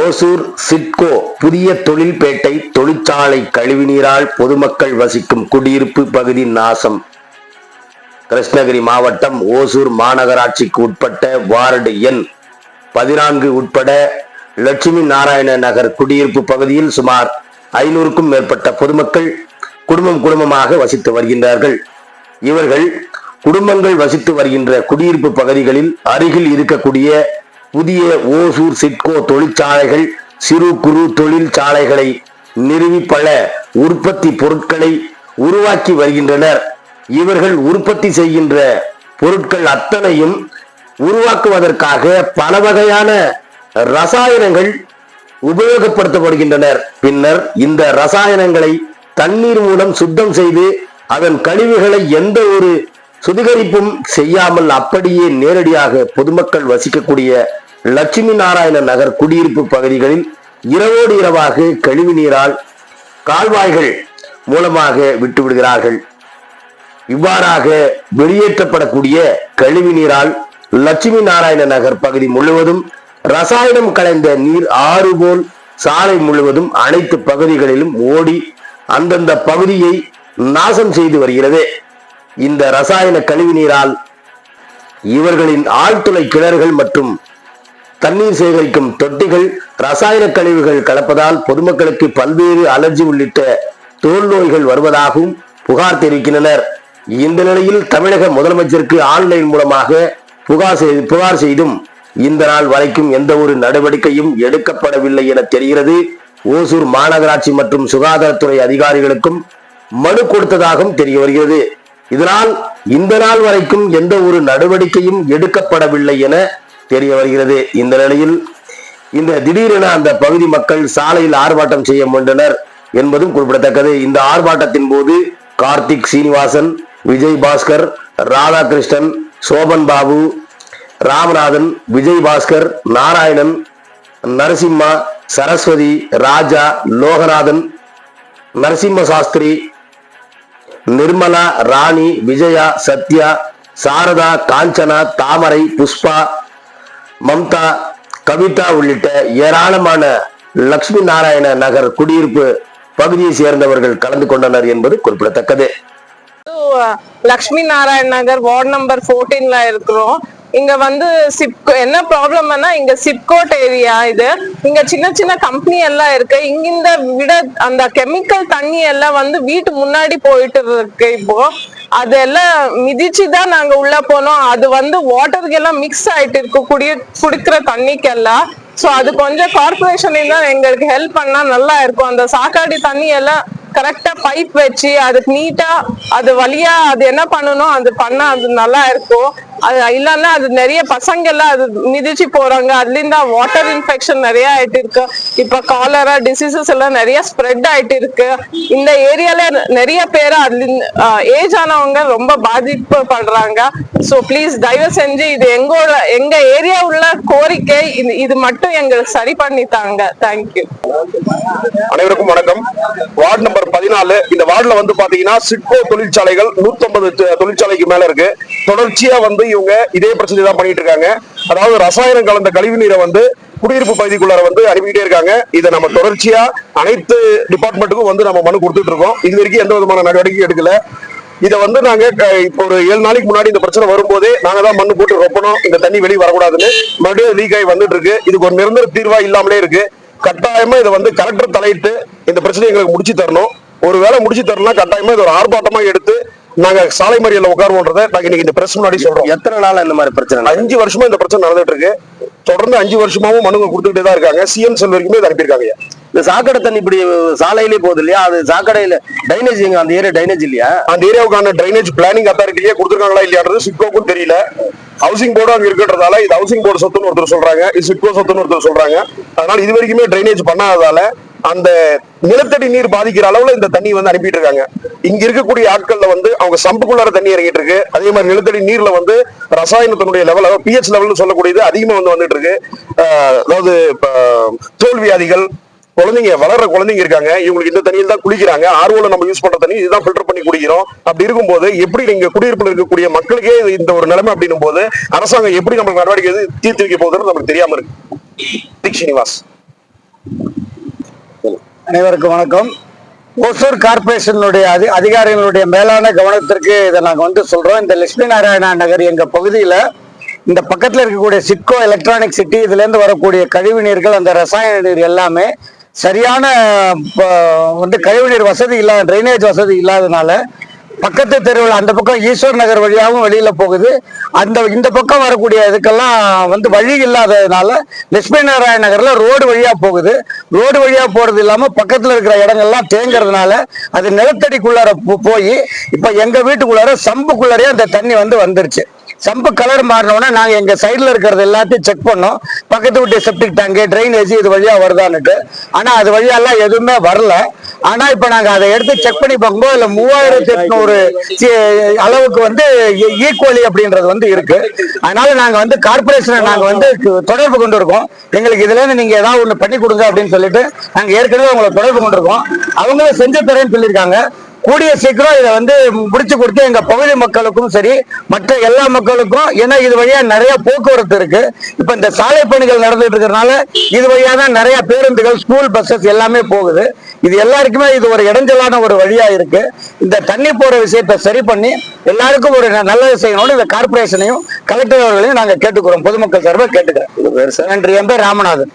ஓசூர் சிட்கோ புதிய தொழில்பேட்டை தொழிற்சாலை கழிவுநீரால் பொதுமக்கள் வசிக்கும் குடியிருப்பு பகுதி நாசம். கிருஷ்ணகிரி மாவட்டம் ஓசூர் மாநகராட்சிக்கு உட்பட்ட வார்டு எண் 14 உட்பட லட்சுமி நாராயண நகர் குடியிருப்பு பகுதியில் சுமார் 500க்கும் மேற்பட்ட பொதுமக்கள் குடும்பமாக வசித்து வருகின்றார்கள். இவர்கள் குடும்பங்கள் வசித்து வருகின்ற குடியிருப்பு பகுதிகளில் அருகில் இருக்கக்கூடிய புதிய ஓசூர் சிட்கோ தொழிற்சாலைகள் சிறு குறு தொழிற்சாலைகளை நிறுவி பல உற்பத்தி பொருட்களை உருவாக்கி வருகின்றனர். இவர்கள் உற்பத்தி செய்கின்ற பொருட்கள் அத்தனையும் உருவாக்குவதற்காக பல வகையான ரசாயனங்கள் உபயோகப்படுத்தப்படுகின்றனர். பின்னர் இந்த ரசாயனங்களை தண்ணீர் மூலம் சுத்தம் செய்து அதன் கழிவுகளை எந்த ஒரு சுத்திகரிப்பும் செய்யாமல் அப்படியே நேரடியாக பொதுமக்கள் வசிக்கக்கூடிய லட்சுமி நாராயண நகர் குடியிருப்பு பகுதிகளில் இரவோடு இரவாக கழிவு நீரால் கால்வாய்கள் மூலமாக விட்டுவிடுகிறார்கள். இவ்வாறாக வெளியேற்றப்படக்கூடிய கழிவு நீரால் லட்சுமி நாராயண நகர் பகுதி முழுவதும் ரசாயனம் கலந்த நீர் ஆறு போல் சாலை முழுவதும் அனைத்து பகுதிகளிலும் ஓடி அந்தந்த பகுதியை நாசம் செய்து வருகிறது. இந்த ரசாயன கழிவு நீரால் இவர்களின் ஆழ்துளை கிணறுகள் மற்றும் தண்ணீர் சேகரிக்கும் தொட்டிகள் ரசாயன கழிவுகள் கலப்பதால் பொதுமக்களுக்கு பல்வேறு அலர்ஜி உள்ளிட்ட தோல் நோய்கள் வருவதாகவும் புகார் தெரிவிக்கின்றனர். இந்த நிலையில் தமிழக முதலமைச்சருக்கு ஆன்லைன் மூலமாக புகார் செய்தும் இந்த நாள் வரைக்கும் எந்த ஒரு நடவடிக்கையும் எடுக்கப்படவில்லை என தெரிகிறது. ஓசூர் மாநகராட்சி மற்றும் சுகாதாரத்துறை அதிகாரிகளுக்கும் மனு கொடுத்ததாகவும் தெரிய வருகிறது. இதனால் இந்த நாள் வரைக்கும் எந்த ஒரு நடவடிக்கையும் எடுக்கப்படவில்லை என தெரிய வருகிறது. இந்த நிலையில் இந்த திடீரென அந்த பகுதி மக்கள் சாலையில் ஆர்ப்பாட்டம் செய்ய முயன்றனர் என்பதும் குறிப்பிடத்தக்கது. இந்த ஆர்ப்பாட்டத்தின் போது கார்த்திக் சீனிவாசன், விஜய் பாஸ்கர், ராதாகிருஷ்ணன், சோபன் பாபு, ராமநாதன், விஜய் பாஸ்கர், நாராயணன், நரசிம்மா, சரஸ்வதி, ராஜா, லோகநாதன், நரசிம்ம சாஸ்திரி, நிர்மலா, ராணி, விஜயா, சத்யா, சாரதா, காஞ்சனா, தாமரை, புஷ்பா, மம்தா, கவிதா உள்ளிட்ட ஏராளமான லட்சுமி நாராயண நகர் குடியிருப்பு பகுதியை சேர்ந்தவர்கள் கலந்து கொண்டனர் என்பது குறிப்பிடத்தக்கது. லட்சுமி நாராயண் நகர் வார்டு நம்பர் 14ல இருக்கிறோம். இங்க சிப்கோ என்ன ப்ராப்ளம்னா, இங்க சிப்கோட் ஏரியா இது. இங்க சின்ன சின்ன கம்பெனி எல்லாம் இருக்கு. இங்கிருந்த விட அந்த கெமிக்கல் தண்ணி எல்லாம் வீட்டு முன்னாடி போயிட்டு இருக்கு. இப்போ அதெல்லாம் மிதிச்சுதான் நாங்க உள்ள போனோம். அது வாட்டருக்கு எல்லாம் மிக்ஸ் ஆயிட்டு இருக்கு குடிக்கிற தண்ணிக்கு எல்லாம். சோ அது கொஞ்சம் கார்பரேஷன் தான் எங்களுக்கு ஹெல்ப் பண்ணா நல்லா இருக்கும். அந்த சாக்காடி தண்ணி எல்லாம் கரெக்டா பைப் வச்சு அதுக்கு நீட்டா அது வழியா அது என்ன பண்ணணும் அது பண்ணா அது நல்லா இருக்கும். அது இல்லைன்னா அது நிறைய பசங்க எல்லாம் அது மிதிச்சு போறாங்க. அதுல இருந்தா வாட்டர் இன்ஃபெக்ஷன் நிறைய ஆயிட்டு இருக்கு. இப்ப காலரா டிசீசஸ் எல்லாம் நிறைய ஸ்ப்ரெட் ஆயிட்டு இருக்கு. இந்த ஏரியால நிறைய பேர் அதுல ஏஜ் ஆனவங்க ரொம்ப பாதிக்கப்படுறாங்க. சோ பிளீஸ் தயவு செஞ்சு இது எங்க ஏரியா உள்ள கோரிக்கை. இது மட்டும் எங்களுக்கு சரி பண்ணித்தாங்க. தேங்க்யூ. அனைவருக்கும் வணக்கம். வார்டு நம்பர் 14 இந்த வார்டுல பாத்தீங்கன்னா சிட்கோ தொழிற்சாலைகள் 150 தொழிற்சாலைக்கு மேல இருக்கு. தொடர்ச்சியா இவங்க இதே பிரச்சனை தான் பண்ணிட்டு இருக்காங்க. அதாவது ரசாயனம் கலந்த கழிவு நீரை குடியிருப்பு பகுதிக்குள்ளார அனுப்பிட்டே இருக்காங்க. இதை நம்ம தொடர்ச்சியா அனைத்து டிபார்ட்மெண்ட்டுக்கும் நம்ம மனு கொடுத்துட்டு இருக்கோம். இது வரைக்கும் எந்த விதமான நடவடிக்கையும் எடுக்கல. இதை நாங்க இப்போ ஒரு 7 நாளைக்கு முன்னாடி இந்த பிரச்சனை வரும்போதே நாங்க தான் மண்ணு போட்டு ரொப்பணும், இந்த தண்ணி வெளியே வரக்கூடாதுன்னு. மறுபடியும் லீக் ஆகி வந்துட்டு இருக்கு. இதுக்கு ஒரு நிரந்தர தீர்வா இல்லாமலே இருக்கு. கட்டாயமா இதை கலெக்டர் தலையிட்டு இந்த பிரச்சனையை எங்களுக்கு முடிச்சு தரணும். ஒருவேளை முடிச்சு தரணும்னா கட்டாயமா இது ஒரு ஆர்ப்பாட்டமா எடுத்து நாங்க சாலை மறியல்ல உட்காருவோன்றதை நாங்க இன்னைக்கு இந்த பிரஸ் முன்னாடி சொல்றோம். எத்தனை நாளா இந்த மாதிரி பிரச்சனை? 5 வருஷமா இந்த பிரச்சனை நடந்துட்டு இருக்கு. தொடர்ந்து 5 வருஷமாவும் மனுங்க கொடுத்துட்டே தான் இருக்காங்க. சிஎம் செல் வரைக்குமே அனுப்பியிருக்காங்க. இந்த சாக்கடை தண்ணி இப்படி சாலையிலே போகுது இல்லையா? அது சாக்கடையில டைனேஜ் அந்த ஏரியா டைனேஜ் இல்லையா? அந்த ஏரியாவுக்கான ட்ரைனேஜ் பிளானிங் அத்தாரிட்டியே கொடுத்துருக்காங்களா இல்லையான்றது சிட்கோக்கும் தெரியல. ஹவுசிங் போர்டு அங்க இருக்கிறதால இது ஹவுசிங் போர்டு சொத்துன்னு ஒருத்தர் சொல்றாங்க, இது சிட்கோ சொத்துன்னு ஒருத்தர் சொல்றாங்க. அதனால இது வரைக்குமே ட்ரைனேஜ் பண்ணாததால அந்த நிலத்தடி நீர் பாதிக்கிற அளவுல இந்த தண்ணி அனுப்பிட்டு இருக்காங்க. இங்க இருக்கக்கூடிய ஆட்கள்ல அவங்க சம்புக்குள்ளார தண்ணி இறங்கிட்டு இருக்கு. அதே மாதிரி நிலத்தடி நீர்ல ரசாயனத்தினுடைய லெவல் பிஹெச் லெவல்னு சொல்லக்கூடியது அதிகமா வந்துட்டு இருக்கு. அதாவது தோல் வியாதிகள், குழந்தைங்க வளர்ற குழந்தைங்க இருக்காங்க, இவங்களுக்கு இந்த தண்ணியில் தான் குளிக்கிறாங்க, ஆர்வோல நம்ம யூஸ் பண்ற தண்ணி இதுதான் ஃபில்டர் பண்ணி குடிக்கிறோம். அப்படி இருக்கும்போது எப்படி நீங்க குடியிருப்பில் இருக்கக்கூடிய மக்களுக்கே இந்த ஒரு நிலைமை அப்படின்னும் போது அரசாங்கம் எப்படி நமக்கு நடவடிக்கை தீர்த்து வைக்க போகுதுன்னு நமக்கு தெரியாம இருக்கு. ஸ்ரீனிவாஸ். அனைவருக்கும் வணக்கம். ஓசூர் கார்பரேஷனுடைய அதிகாரிகளுடைய மேலான கவனத்திற்கு இதை நாங்க சொல்றோம். இந்த லட்சுமி நாராயணா நகர் எங்க பகுதியில இந்த பக்கத்துல இருக்கக்கூடிய சிட்கோ எலக்ட்ரானிக் சிட்டி இதுல இருந்து வரக்கூடிய கழிவு நீர்கள், அந்த ரசாயன நீர் எல்லாமே சரியான கழிவுநீர் வசதி இல்லாத, ட்ரைனேஜ் வசதி இல்லாதனால பக்கத்து தெருவில் அந்த பக்கம் ஈஸ்வர் நகர் வழியாகவும் வெளியில போகுது. இந்த பக்கம் வரக்கூடிய இதுக்கெல்லாம் வழி இல்லாததுனால லட்சுமி நாராயண நகர்ல ரோடு வழியா போகுது. ரோடு வழியா போறது இல்லாம பக்கத்துல இருக்கிற இடங்கள்லாம் தேங்கிறதுனால அது நிலத்தடிக்குள்ளார போய் இப்ப எங்க வீட்டுக்குள்ளார சம்புக்குள்ளாரே அந்த தண்ணி வந்துருச்சு. சம்பு கலர் மாறினோன்னா நாங்க எங்க சைட்ல இருக்கிறது எல்லாத்தையும் செக் பண்ணோம். பக்கத்து வீட்டு செப்டிக் டேங்கு, ட்ரைனேஜ் இது வழியா வருதான்னுட்டு. ஆனா அது வழியெல்லாம் எதுவுமே வரல. ஆனா இப்ப நாங்க அதை எடுத்து செக் பண்ணி பார்க்கும்போது இல்ல 3800 அளவுக்கு ஈக்குவலி அப்படின்றது இருக்கு. அதனால நாங்க கார்பரேஷனை நாங்க தொடர்பு கொண்டு இருக்கோம். எங்களுக்கு இதுல இருந்து நீங்க ஏதாவது ஒண்ணு பண்ணி கொடுங்க அப்படின்னு சொல்லிட்டு நாங்க ஏற்கனவே உங்களை தொடர்பு கொண்டு இருக்கோம். அவங்களும் செஞ்சு தரேன்னு சொல்லியிருக்காங்க. கூடிய சீக்கிரம் இதை முடிச்சு கொடுத்து எங்க பகுதி மக்களுக்கும் சரி மற்ற எல்லா மக்களுக்கும், ஏன்னா இது வழியா நிறைய போக்குவரத்து இருக்கு. இப்ப இந்த சாலை பணிகள் நடந்துட்டு இருக்கிறதுனால இது வழியா தான் நிறைய பேருந்துகள், ஸ்கூல் பஸ்ஸஸ் எல்லாமே போகுது. இது எல்லாருக்குமே இது ஒரு இடைஞ்சலான ஒரு வழியா இருக்கு. இந்த தண்ணி போற விஷயத்தை சரி பண்ணி எல்லாருக்கும் ஒரு நல்லது செய்யணும்னு இந்த கார்பரேஷனையும் கலெக்டர் அவர்களையும் நாங்க கேட்டுக்கிறோம். பொதுமக்கள் சார்பாக கேட்டுக்கிறேன். நன்றி. என் பேர் ராமநாதன்.